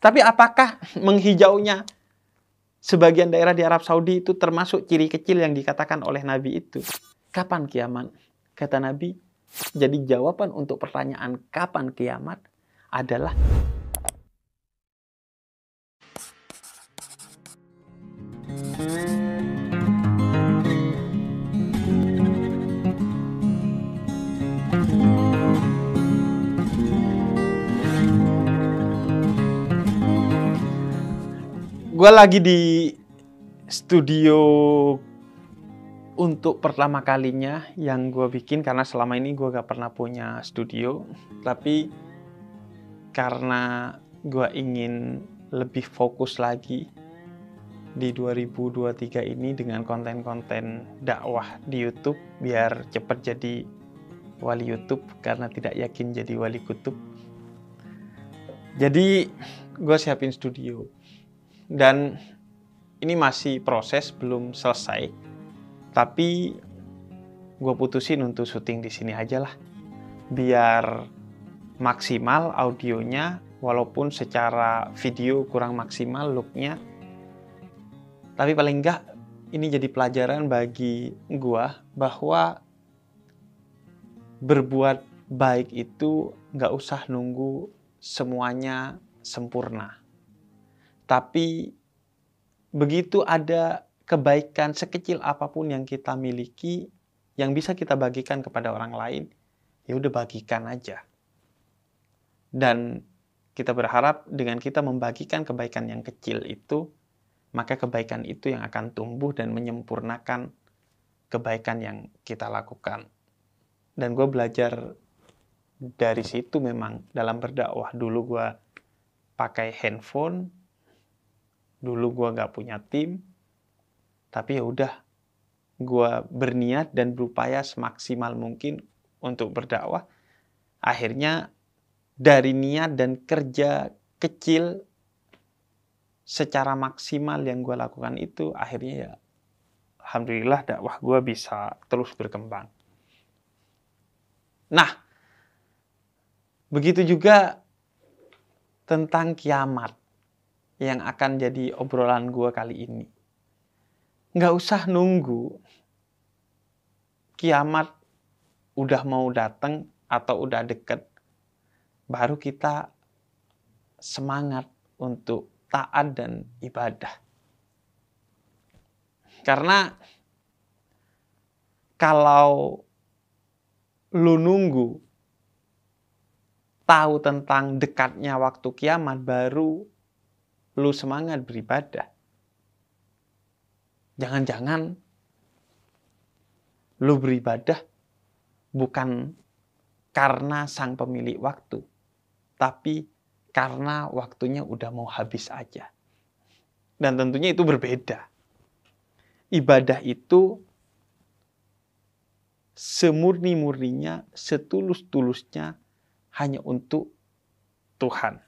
Tapi apakah menghijaunya sebagian daerah di Arab Saudi itu termasuk ciri kecil yang dikatakan oleh Nabi itu? Kapan kiamat? Kata Nabi, jadi jawaban untuk pertanyaan kapan kiamat adalah gue lagi di studio untuk pertama kalinya yang gue bikin, karena selama ini gue gak pernah punya studio. Tapi karena gue ingin lebih fokus lagi di 2023 ini dengan konten-konten dakwah di YouTube, biar cepat jadi wali YouTube karena tidak yakin jadi wali kutub. Jadi gue siapin studio. Dan ini masih proses, belum selesai. Tapi gue putusin untuk syuting di sini aja lah. Biar maksimal audionya, walaupun secara video kurang maksimal looknya. Tapi paling enggak ini jadi pelajaran bagi gue bahwa berbuat baik itu nggak usah nunggu semuanya sempurna. Tapi begitu ada kebaikan sekecil apapun yang kita miliki, yang bisa kita bagikan kepada orang lain, ya udah bagikan aja. Dan kita berharap dengan kita membagikan kebaikan yang kecil itu, maka kebaikan itu yang akan tumbuh dan menyempurnakan kebaikan yang kita lakukan. Dan gue belajar dari situ memang dalam berdakwah. Dulu gue pakai handphone, dulu gue gak punya tim, tapi ya udah, gue berniat dan berupaya semaksimal mungkin untuk berdakwah. Akhirnya dari niat dan kerja kecil secara maksimal yang gue lakukan itu, akhirnya ya alhamdulillah dakwah gue bisa terus berkembang. Nah, begitu juga tentang kiamat yang akan jadi obrolan gue kali ini. Nggak usah nunggu kiamat udah mau datang atau udah deket, baru kita semangat untuk taat dan ibadah. Karena kalau lu nunggu tahu tentang dekatnya waktu kiamat, baru lu semangat beribadah. Jangan-jangan lu beribadah bukan karena sang pemilik waktu, tapi karena waktunya udah mau habis aja. Dan tentunya itu berbeda. Ibadah itu semurni-murninya, setulus-tulusnya hanya untuk Tuhan.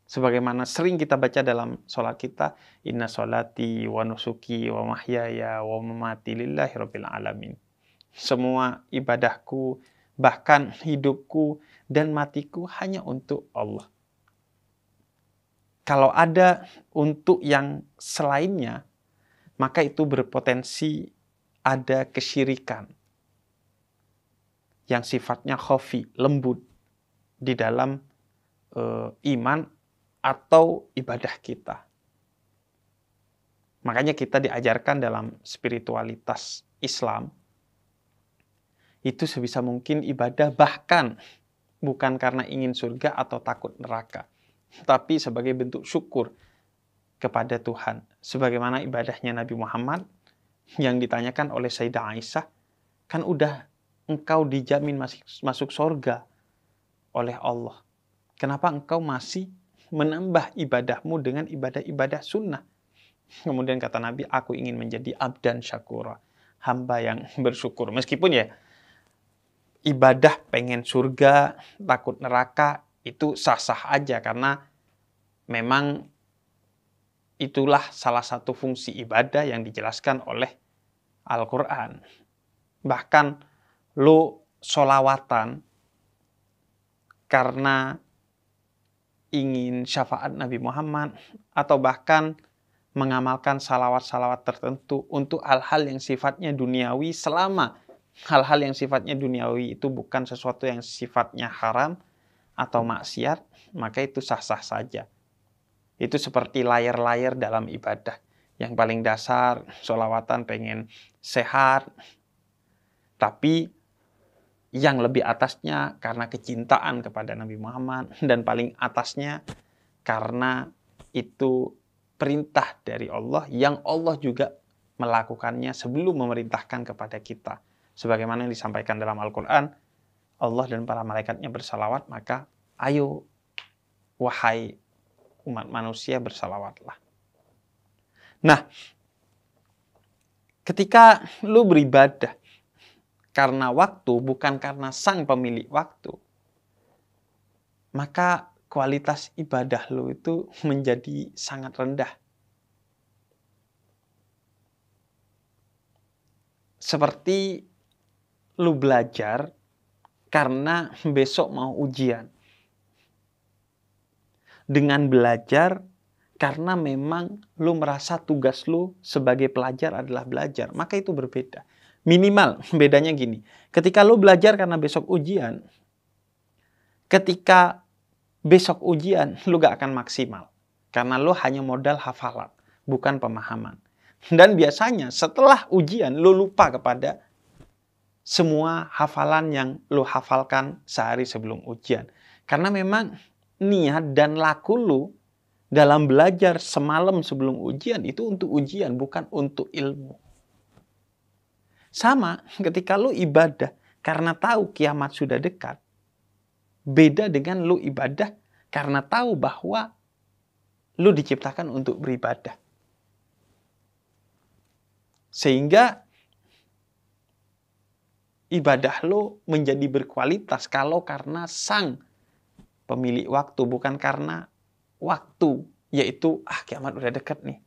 Sebagaimana sering kita baca dalam sholat kita, inna sholati wa nusuki wa mahyaya wa mamati lillahi rabbil alamin. Semua ibadahku, bahkan hidupku dan matiku hanya untuk Allah. Kalau ada untuk yang selainnya, maka itu berpotensi ada kesyirikan yang sifatnya khafi, lembut di dalam iman atau ibadah kita. Makanya kita diajarkan dalam spiritualitas Islam, itu sebisa mungkin ibadah bahkan bukan karena ingin surga atau takut neraka, tapi sebagai bentuk syukur kepada Tuhan. Sebagaimana ibadahnya Nabi Muhammad yang ditanyakan oleh Sayyidah Aisyah, kan udah engkau dijamin masuk surga oleh Allah. Kenapa engkau masih menambah ibadahmu dengan ibadah-ibadah sunnah? Kemudian kata Nabi, aku ingin menjadi abdan syakura, hamba yang bersyukur. Meskipun ya ibadah pengen surga, takut neraka, itu sah-sah aja, karena memang itulah salah satu fungsi ibadah yang dijelaskan oleh Al-Quran. Bahkan lo sholawatan karena ingin syafaat Nabi Muhammad, atau bahkan mengamalkan salawat-salawat tertentu untuk hal-hal yang sifatnya duniawi, selama hal-hal yang sifatnya duniawi itu bukan sesuatu yang sifatnya haram atau maksiat, maka itu sah-sah saja. Itu seperti layar-layar dalam ibadah. Yang paling dasar, sholawatan pengen sehat, tapi yang lebih atasnya karena kecintaan kepada Nabi Muhammad, dan paling atasnya karena itu perintah dari Allah yang Allah juga melakukannya sebelum memerintahkan kepada kita. Sebagaimana yang disampaikan dalam Al-Quran, Allah dan para malaikatnya bersalawat, maka ayo wahai umat manusia bersalawatlah. Nah, ketika lu beribadah karena waktu, bukan karena sang pemilik waktu, maka kualitas ibadah lu itu menjadi sangat rendah. Seperti lu belajar karena besok mau ujian. Dengan belajar karena memang lu merasa tugas lu sebagai pelajar adalah belajar, maka itu berbeda. Minimal bedanya gini, ketika lu belajar karena besok ujian, ketika besok ujian lu gak akan maksimal. Karena lu hanya modal hafalan, bukan pemahaman. Dan biasanya setelah ujian lu lupa kepada semua hafalan yang lu hafalkan sehari sebelum ujian. Karena memang niat dan laku lu dalam belajar semalam sebelum ujian itu untuk ujian, bukan untuk ilmu. Sama ketika lu ibadah karena tahu kiamat sudah dekat. Beda dengan lu ibadah karena tahu bahwa lu diciptakan untuk beribadah. Sehingga ibadah lu menjadi berkualitas kalau karena sang pemilik waktu, bukan karena waktu, yaitu kiamat udah dekat nih.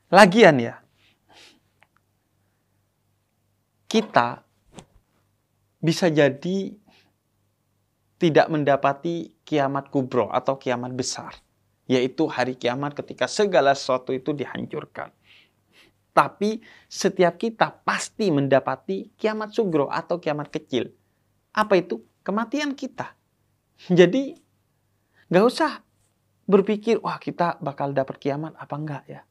Lagian ya, kita bisa jadi tidak mendapati kiamat kubro atau kiamat besar, yaitu hari kiamat ketika segala sesuatu itu dihancurkan. Tapi setiap kita pasti mendapati kiamat sugro atau kiamat kecil. Apa itu? Kematian kita. Jadi gak usah berpikir, wah kita bakal dapat kiamat apa enggak ya?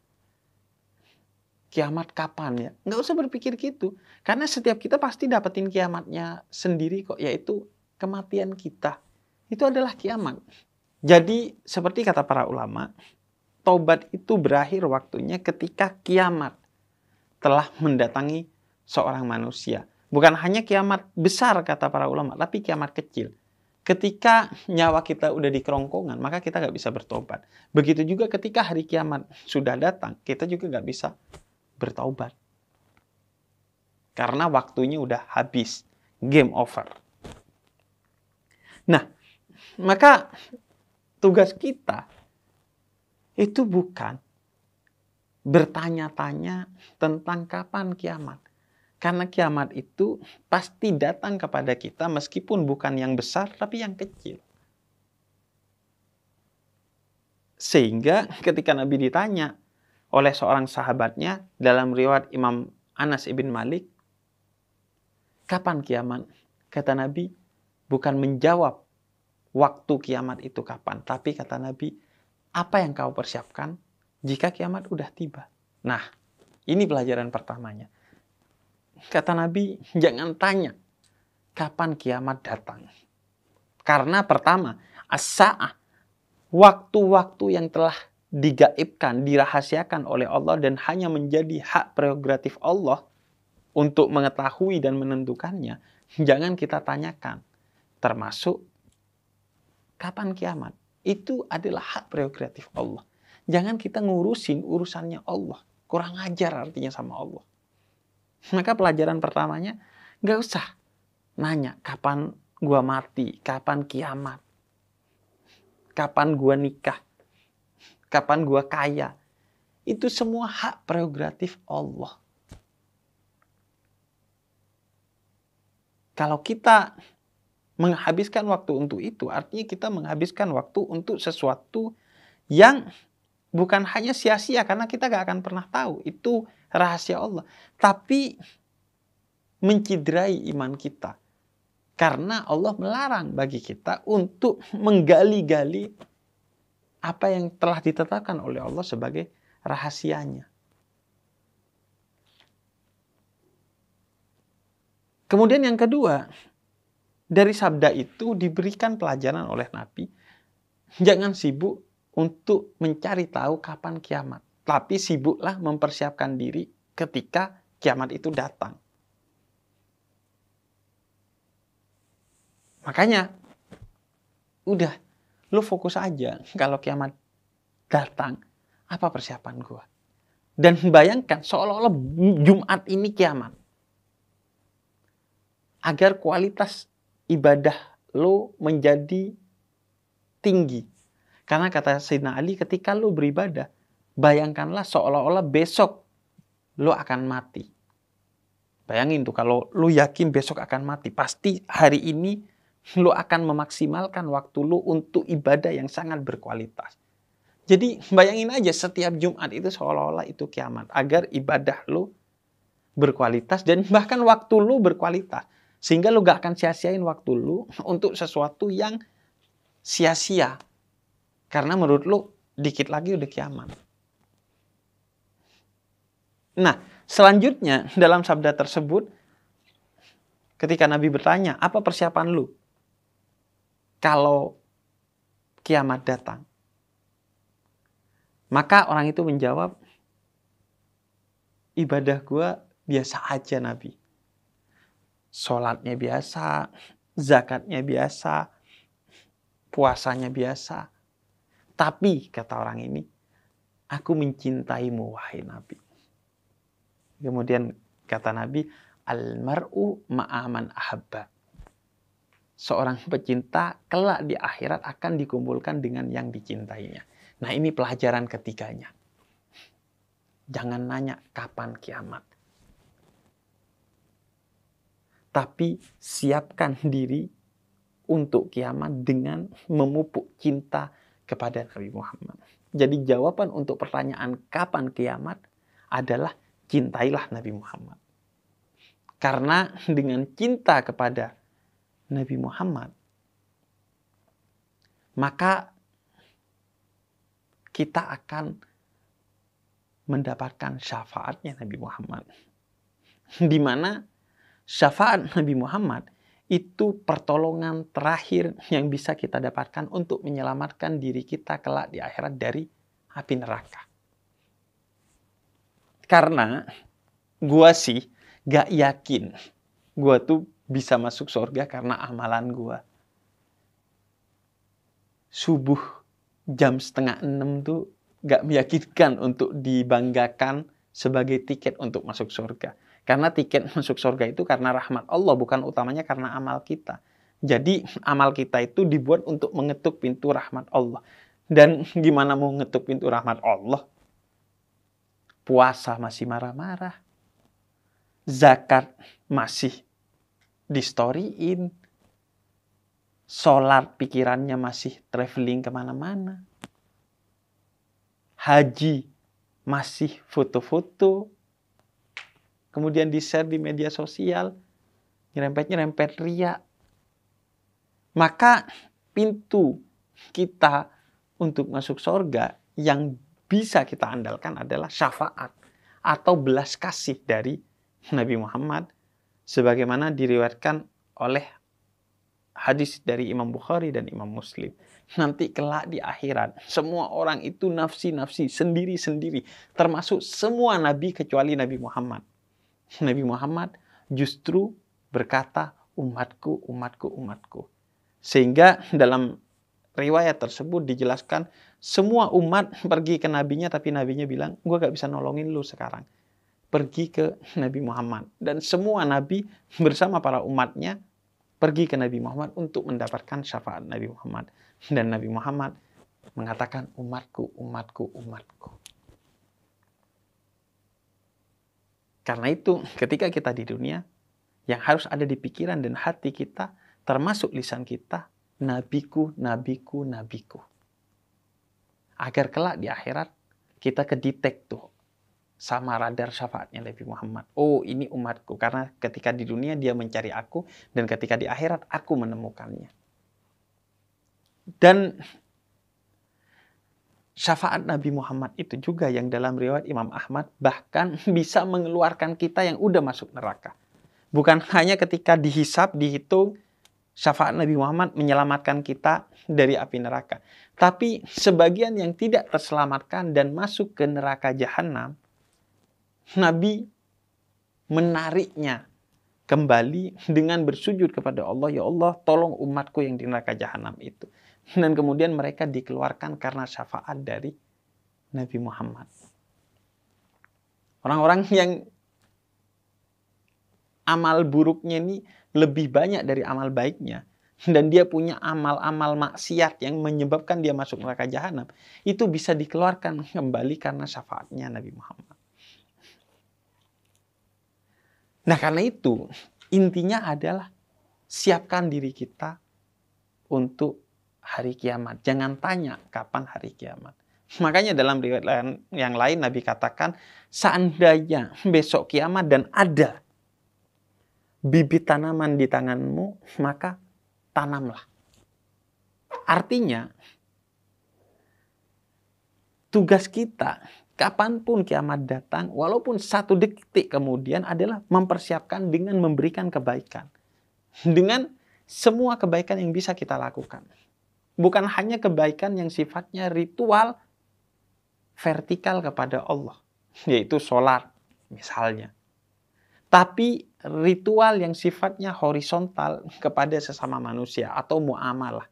Kiamat kapan ya? Nggak usah berpikir gitu. Karena setiap kita pasti dapetin kiamatnya sendiri kok, yaitu kematian kita. Itu adalah kiamat. Jadi seperti kata para ulama, taubat itu berakhir waktunya ketika kiamat telah mendatangi seorang manusia. Bukan hanya kiamat besar kata para ulama, tapi kiamat kecil. Ketika nyawa kita udah di kerongkongan, maka kita nggak bisa bertobat. Begitu juga ketika hari kiamat sudah datang, kita juga nggak bisa bertaubat. Karena waktunya udah habis. Game over. Nah, maka tugas kita itu bukan bertanya-tanya tentang kapan kiamat. Karena kiamat itu pasti datang kepada kita meskipun bukan yang besar, tapi yang kecil. Sehingga ketika Nabi ditanya oleh seorang sahabatnya dalam riwayat Imam Anas ibn Malik, kapan kiamat? Kata Nabi, bukan menjawab waktu kiamat itu kapan, tapi kata Nabi, apa yang kau persiapkan jika kiamat udah tiba? Nah, ini pelajaran pertamanya. Kata Nabi, jangan tanya kapan kiamat datang. Karena pertama, as-sa'ah, waktu-waktu yang telah digaibkan, dirahasiakan oleh Allah dan hanya menjadi hak prerogatif Allah untuk mengetahui dan menentukannya, jangan kita tanyakan. Termasuk kapan kiamat. Itu adalah hak prerogatif Allah. Jangan kita ngurusin urusannya Allah. Kurang ajar artinya sama Allah. Maka pelajaran pertamanya, gak usah nanya kapan gua mati, kapan kiamat, kapan gua nikah, kapan gua kaya. Itu semua hak prerogatif Allah. Kalau kita menghabiskan waktu untuk itu, artinya kita menghabiskan waktu untuk sesuatu yang bukan hanya sia-sia, karena kita gak akan pernah tahu. Itu rahasia Allah. Tapi menciderai iman kita. Karena Allah melarang bagi kita untuk menggali-gali apa yang telah ditetapkan oleh Allah sebagai rahasianya. Kemudian yang kedua, dari sabda itu diberikan pelajaran oleh Nabi, jangan sibuk untuk mencari tahu kapan kiamat. Tapi sibuklah mempersiapkan diri ketika kiamat itu datang. Makanya, udah, lu fokus aja kalau kiamat datang, apa persiapan gua? Dan bayangkan seolah-olah Jumat ini kiamat. Agar kualitas ibadah lo menjadi tinggi. Karena kata Sayyidina Ali, ketika lo beribadah, bayangkanlah seolah-olah besok lo akan mati. Bayangin tuh, kalau lo yakin besok akan mati, pasti hari ini lo akan memaksimalkan waktu lo untuk ibadah yang sangat berkualitas. Jadi bayangin aja, setiap Jumat itu seolah-olah itu kiamat. Agar ibadah lo berkualitas dan bahkan waktu lo berkualitas. Sehingga lu gak akan sia-siain waktu lu untuk sesuatu yang sia-sia. Karena menurut lu dikit lagi udah kiamat. Nah, selanjutnya dalam sabda tersebut, ketika Nabi bertanya, apa persiapan lu kalau kiamat datang? Maka orang itu menjawab, ibadah gua biasa aja Nabi. Sholatnya biasa, zakatnya biasa, puasanya biasa. Tapi, kata orang ini, aku mencintaimu, wahai Nabi. Kemudian kata Nabi, Al-mar'u ma'aman ahabba. Seorang pecinta kelak di akhirat akan dikumpulkan dengan yang dicintainya. Nah, ini pelajaran ketiganya. Jangan nanya kapan kiamat. Tapi siapkan diri untuk kiamat dengan memupuk cinta kepada Nabi Muhammad. Jadi jawaban untuk pertanyaan kapan kiamat adalah cintailah Nabi Muhammad. Karena dengan cinta kepada Nabi Muhammad, maka kita akan mendapatkan syafaatnya Nabi Muhammad. Di mana syafaat Nabi Muhammad itu pertolongan terakhir yang bisa kita dapatkan untuk menyelamatkan diri kita kelak di akhirat dari api neraka. Karena gua sih gak yakin gua tuh bisa masuk surga karena amalan gua. Subuh jam 5:30 tuh gak meyakinkan untuk dibanggakan sebagai tiket untuk masuk surga. Karena tiket masuk surga itu karena rahmat Allah, bukan utamanya karena amal kita. Jadi amal kita itu dibuat untuk mengetuk pintu rahmat Allah. Dan gimana mau ngetuk pintu rahmat Allah? Puasa masih marah-marah. Zakat masih di-storyin. Sholat pikirannya masih traveling kemana-mana. Haji masih foto-foto. Kemudian di-share di media sosial, nyerempet-nyerempet riya. Maka pintu kita untuk masuk surga yang bisa kita andalkan adalah syafaat atau belas kasih dari Nabi Muhammad, sebagaimana diriwayatkan oleh hadis dari Imam Bukhari dan Imam Muslim. Nanti kelak di akhirat, semua orang itu nafsi-nafsi, sendiri-sendiri, termasuk semua nabi kecuali Nabi Muhammad. Nabi Muhammad justru berkata, umatku, umatku, umatku. Sehingga dalam riwayat tersebut dijelaskan, semua umat pergi ke nabinya, tapi nabinya bilang, gue gak bisa nolongin lu sekarang. Pergi ke Nabi Muhammad. Dan semua nabi bersama para umatnya pergi ke Nabi Muhammad untuk mendapatkan syafaat Nabi Muhammad. Dan Nabi Muhammad mengatakan, umatku, umatku, umatku. Karena itu, ketika kita di dunia, yang harus ada di pikiran dan hati kita termasuk lisan kita, nabiku, nabiku, nabiku. Agar kelak di akhirat kita kedetek tuh sama radar syafaatnya Nabi Muhammad. Oh, ini umatku. Karena ketika di dunia dia mencari aku, dan ketika di akhirat aku menemukannya. Dan syafaat Nabi Muhammad itu juga yang dalam riwayat Imam Ahmad bahkan bisa mengeluarkan kita yang udah masuk neraka. Bukan hanya ketika dihisab, dihitung, syafaat Nabi Muhammad menyelamatkan kita dari api neraka. Tapi sebagian yang tidak terselamatkan dan masuk ke neraka jahanam, Nabi menariknya kembali dengan bersujud kepada Allah. Ya Allah, tolong umatku yang di neraka jahanam itu. Dan kemudian mereka dikeluarkan karena syafaat dari Nabi Muhammad. Orang-orang yang amal buruknya ini lebih banyak dari amal baiknya, dan dia punya amal-amal maksiat yang menyebabkan dia masuk neraka jahanam, itu bisa dikeluarkan kembali karena syafaatnya Nabi Muhammad. Nah, karena itu intinya adalah siapkan diri kita untuk hari kiamat. Jangan tanya kapan hari kiamat. Makanya dalam riwayat yang lain Nabi katakan, seandainya besok kiamat dan ada bibit tanaman di tanganmu, maka tanamlah. Artinya, tugas kita kapanpun kiamat datang, walaupun 1 detik kemudian, adalah mempersiapkan dengan memberikan kebaikan. Dengan semua kebaikan yang bisa kita lakukan. Bukan hanya kebaikan yang sifatnya ritual vertikal kepada Allah, yaitu sholat misalnya. Tapi ritual yang sifatnya horizontal kepada sesama manusia atau muamalah.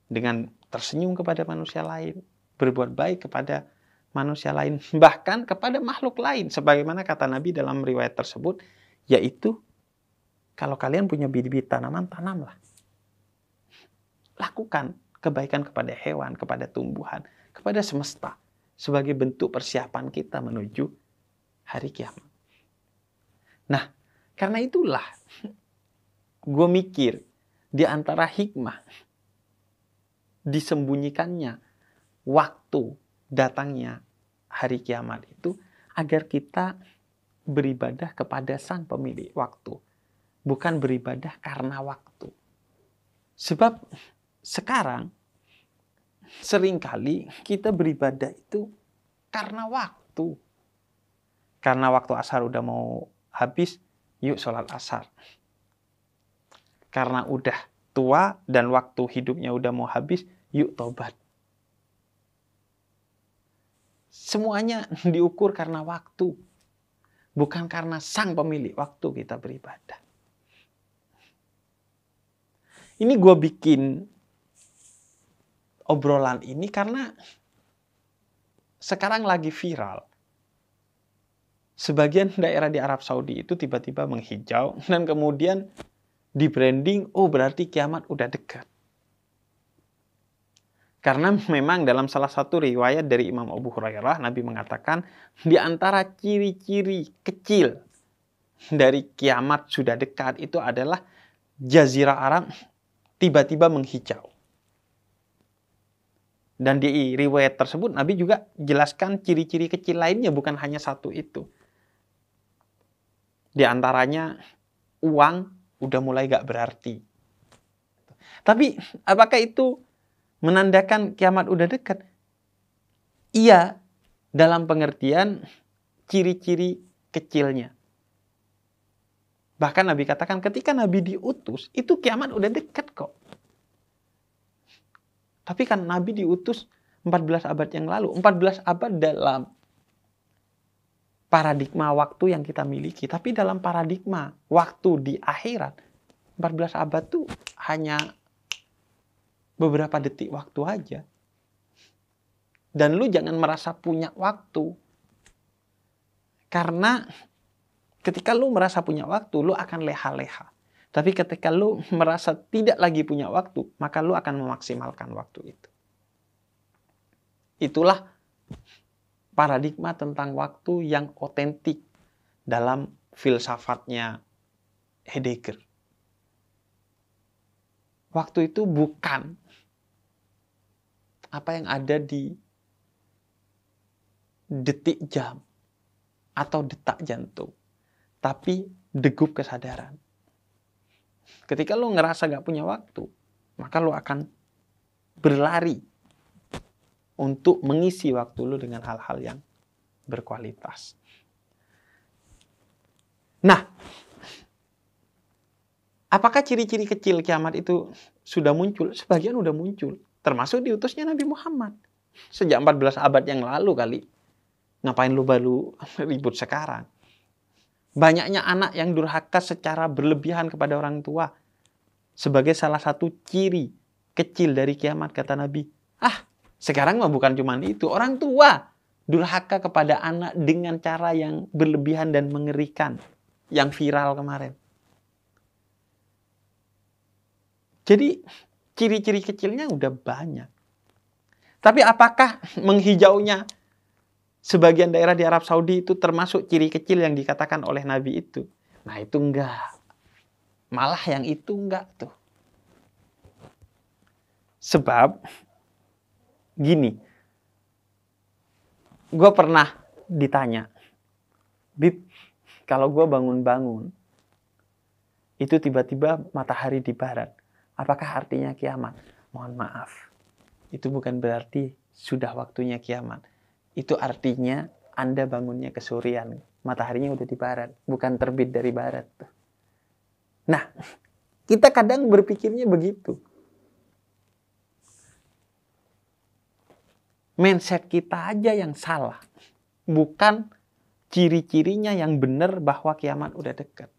Dengan tersenyum kepada manusia lain, berbuat baik kepada manusia lain, bahkan kepada makhluk lain. Sebagaimana kata Nabi dalam riwayat tersebut, yaitu kalau kalian punya bibit tanaman, tanamlah. Lakukan kebaikan kepada hewan, kepada tumbuhan, kepada semesta, sebagai bentuk persiapan kita menuju hari kiamat. Nah, karena itulah gue mikir di antara hikmah disembunyikannya waktu datangnya hari kiamat itu agar kita beribadah kepada Sang Pemilik waktu, bukan beribadah karena waktu. Sebab sekarang seringkali kita beribadah itu karena waktu. Karena waktu asar udah mau habis, yuk sholat asar. Karena udah tua dan waktu hidupnya udah mau habis, yuk tobat. Semuanya diukur karena waktu. Bukan karena Sang Pemilik waktu kita beribadah. Ini gue bikin obrolan ini karena sekarang lagi viral. Sebagian daerah di Arab Saudi itu tiba-tiba menghijau dan kemudian di branding, oh berarti kiamat udah dekat. Karena memang dalam salah satu riwayat dari Imam Abu Hurairah, Nabi mengatakan di antara ciri-ciri kecil dari kiamat sudah dekat itu adalah Jazirah Arab tiba-tiba menghijau. Dan di riwayat tersebut Nabi juga jelaskan ciri-ciri kecil lainnya, bukan hanya satu itu. Di antaranya uang udah mulai gak berarti. Tapi apakah itu menandakan kiamat udah dekat? Iya, dalam pengertian ciri-ciri kecilnya. Bahkan Nabi katakan ketika Nabi diutus, itu kiamat udah dekat kok. Tapi kan Nabi diutus 14 abad yang lalu. 14 abad dalam paradigma waktu yang kita miliki. Tapi dalam paradigma waktu di akhirat, 14 abad tuh hanya beberapa detik waktu aja. Dan lu jangan merasa punya waktu. Karena ketika lu merasa punya waktu, lu akan leha-leha. Tapi ketika lu merasa tidak lagi punya waktu, maka lu akan memaksimalkan waktu itu. Itulah paradigma tentang waktu yang otentik dalam filsafatnya Heidegger. Waktu itu bukan apa yang ada di detik jam atau detak jantung, tapi degup kesadaran. Ketika lo ngerasa gak punya waktu, maka lo akan berlari untuk mengisi waktu lo dengan hal-hal yang berkualitas. Nah, apakah ciri-ciri kecil kiamat itu sudah muncul? Sebagian sudah muncul, termasuk diutusnya Nabi Muhammad. Sejak 14 abad yang lalu kali. Ngapain lu baru ribut sekarang? Banyaknya anak yang durhaka secara berlebihan kepada orang tua. Sebagai salah satu ciri kecil dari kiamat, kata Nabi. Sekarang mah bukan cuma itu. Orang tua durhaka kepada anak dengan cara yang berlebihan dan mengerikan. Yang viral kemarin. Jadi ciri-ciri kecilnya udah banyak. Tapi apakah menghijaunya sebagian daerah di Arab Saudi itu termasuk ciri kecil yang dikatakan oleh Nabi itu? Nah itu enggak. Malah yang itu enggak tuh. Sebab gini. Gue pernah ditanya, Bib, kalau gue bangun-bangun, itu tiba-tiba matahari di barat, apakah artinya kiamat? Mohon maaf. Itu bukan berarti sudah waktunya kiamat. Itu artinya Anda bangunnya ke sorean. Mataharinya udah di barat. Bukan terbit dari barat. Nah, kita kadang berpikirnya begitu. Mindset kita aja yang salah. Bukan ciri-cirinya yang benar bahwa kiamat udah dekat.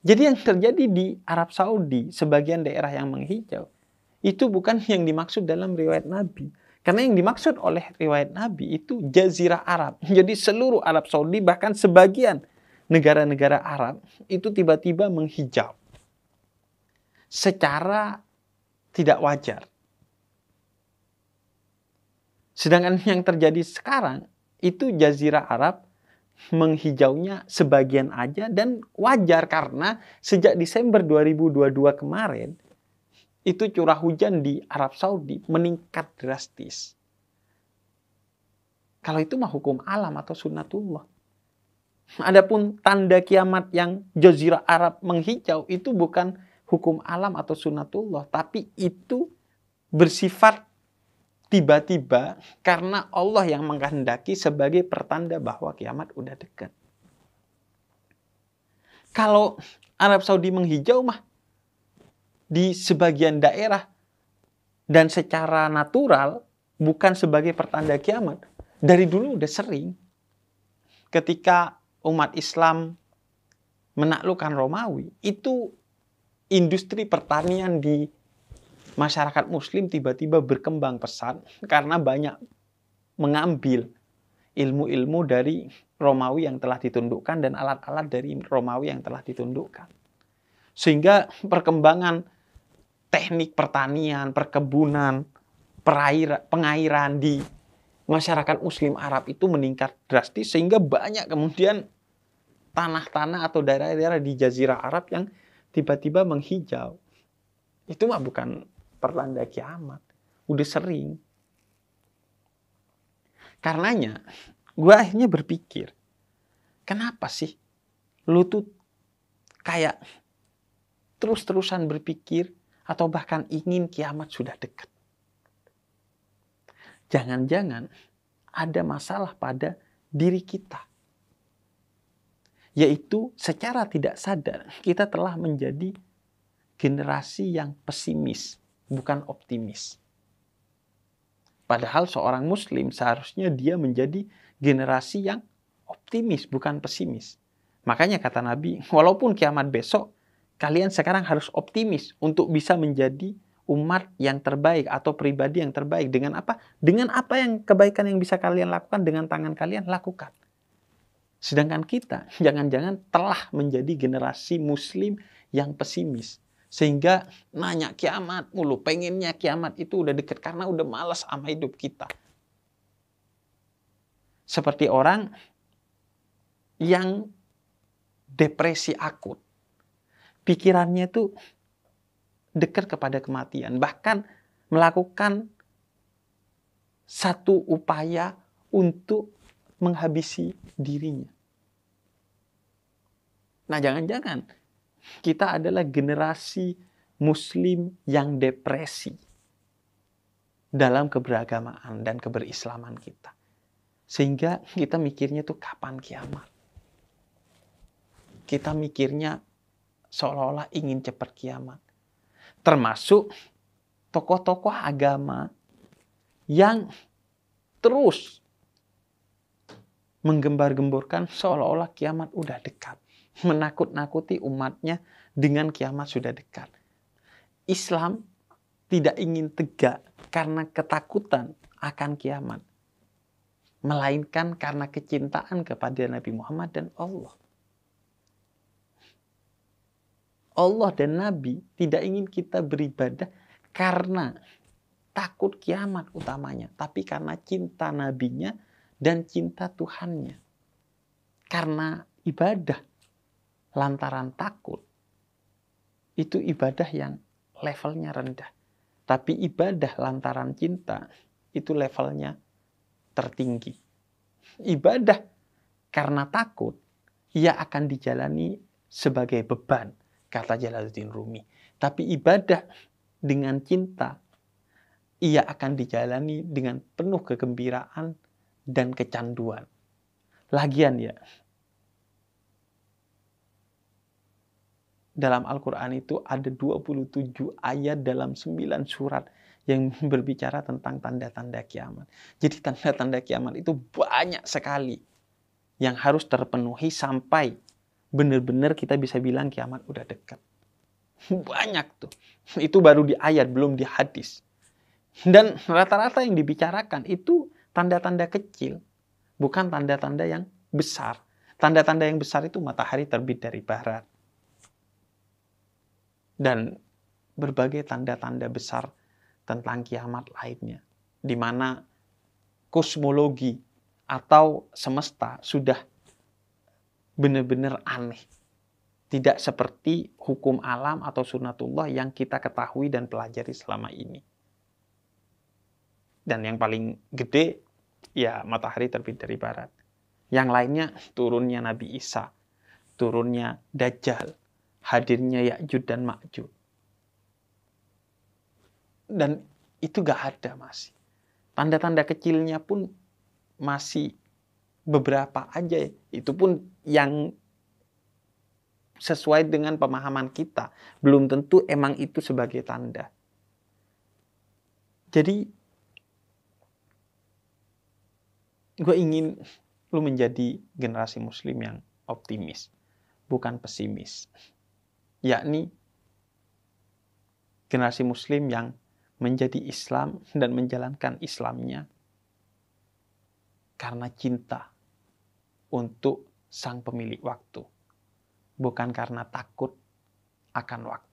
Jadi yang terjadi di Arab Saudi, sebagian daerah yang menghijau, itu bukan yang dimaksud dalam riwayat Nabi. Karena yang dimaksud oleh riwayat Nabi itu Jazirah Arab. Jadi seluruh Arab Saudi, bahkan sebagian negara-negara Arab, itu tiba-tiba menghijau. Secara tidak wajar. Sedangkan yang terjadi sekarang, itu Jazirah Arab menghijaunya sebagian aja dan wajar karena sejak Desember 2022 kemarin, itu curah hujan di Arab Saudi meningkat drastis. Kalau itu mah hukum alam atau sunnatullah. Adapun tanda kiamat yang Jazirah Arab menghijau itu bukan hukum alam atau sunnatullah, tapi itu bersifat tiba-tiba karena Allah yang mengkehendaki sebagai pertanda bahwa kiamat udah dekat. Kalau Arab Saudi menghijau mah di sebagian daerah dan secara natural bukan sebagai pertanda kiamat. Dari dulu udah sering. Ketika umat Islam menaklukkan Romawi, itu industri pertanian di masyarakat Muslim tiba-tiba berkembang pesat karena banyak mengambil ilmu-ilmu dari Romawi yang telah ditundukkan dan alat-alat dari Romawi yang telah ditundukkan. Sehingga perkembangan teknik pertanian, perkebunan, pengairan di masyarakat Muslim Arab itu meningkat drastis sehingga banyak kemudian tanah-tanah atau daerah-daerah di Jazirah Arab yang tiba-tiba menghijau. Itu mah bukan pertanda kiamat. Udah sering. Karenanya, gue akhirnya berpikir, kenapa sih lu tuh kayak terus-terusan berpikir atau bahkan ingin kiamat sudah dekat? Jangan-jangan ada masalah pada diri kita. Yaitu secara tidak sadar kita telah menjadi generasi yang pesimis, bukan optimis. Padahal seorang muslim seharusnya dia menjadi generasi yang optimis, bukan pesimis. Makanya kata Nabi, walaupun kiamat besok, kalian sekarang harus optimis untuk bisa menjadi umat yang terbaik atau pribadi yang terbaik. Dengan apa? Dengan apa yang kebaikan yang bisa kalian lakukan dengan tangan kalian, lakukan. Sedangkan kita, jangan-jangan telah menjadi generasi muslim yang pesimis. Sehingga nanya kiamat mulu, pengennya kiamat itu udah dekat karena udah malas sama hidup kita. Seperti orang yang depresi akut. Pikirannya itu dekat kepada kematian, bahkan melakukan satu upaya untuk menghabisi dirinya. Nah, jangan-jangan kita adalah generasi Muslim yang depresi dalam keberagamaan dan keberislaman kita. Sehingga kita mikirnya tuh kapan kiamat. Kita mikirnya seolah-olah ingin cepat kiamat. Termasuk tokoh-tokoh agama yang terus menggembar-gemborkan seolah-olah kiamat udah dekat. Menakut-nakuti umatnya dengan kiamat sudah dekat. Islam tidak ingin tegak karena ketakutan akan kiamat, melainkan karena kecintaan kepada Nabi Muhammad dan Allah. Allah dan Nabi tidak ingin kita beribadah karena takut kiamat utamanya, tapi karena cinta Nabinya dan cinta Tuhannya. Karena ibadah lantaran takut, itu ibadah yang levelnya rendah. Tapi ibadah lantaran cinta, itu levelnya tertinggi. Ibadah karena takut, ia akan dijalani sebagai beban, kata Jalaluddin Rumi. Tapi ibadah dengan cinta, ia akan dijalani dengan penuh kegembiraan dan kecanduan. Lagian ya, dalam Al-Quran itu ada 27 ayat dalam 9 surat yang berbicara tentang tanda-tanda kiamat. Jadi tanda-tanda kiamat itu banyak sekali yang harus terpenuhi sampai benar-benar kita bisa bilang kiamat udah dekat. Banyak tuh. Itu baru di ayat, belum di hadis. Dan rata-rata yang dibicarakan itu tanda-tanda kecil, bukan tanda-tanda yang besar. Tanda-tanda yang besar itu matahari terbit dari barat. Dan berbagai tanda-tanda besar tentang kiamat lainnya, di mana kosmologi atau semesta sudah benar-benar aneh. Tidak seperti hukum alam atau sunnatullah yang kita ketahui dan pelajari selama ini. Dan yang paling gede, ya matahari terbit dari barat. Yang lainnya turunnya Nabi Isa, turunnya Dajjal, hadirnya Ya'juj dan Ma'juj. Dan itu gak ada masih. Tanda-tanda kecilnya pun masih beberapa aja. Itu pun yang sesuai dengan pemahaman kita. Belum tentu emang itu sebagai tanda. Jadi, gue ingin lu menjadi generasi Muslim yang optimis, bukan pesimis. Yakni generasi Muslim yang menjadi Islam dan menjalankan Islamnya karena cinta untuk sang pemilik waktu, bukan karena takut akan waktu.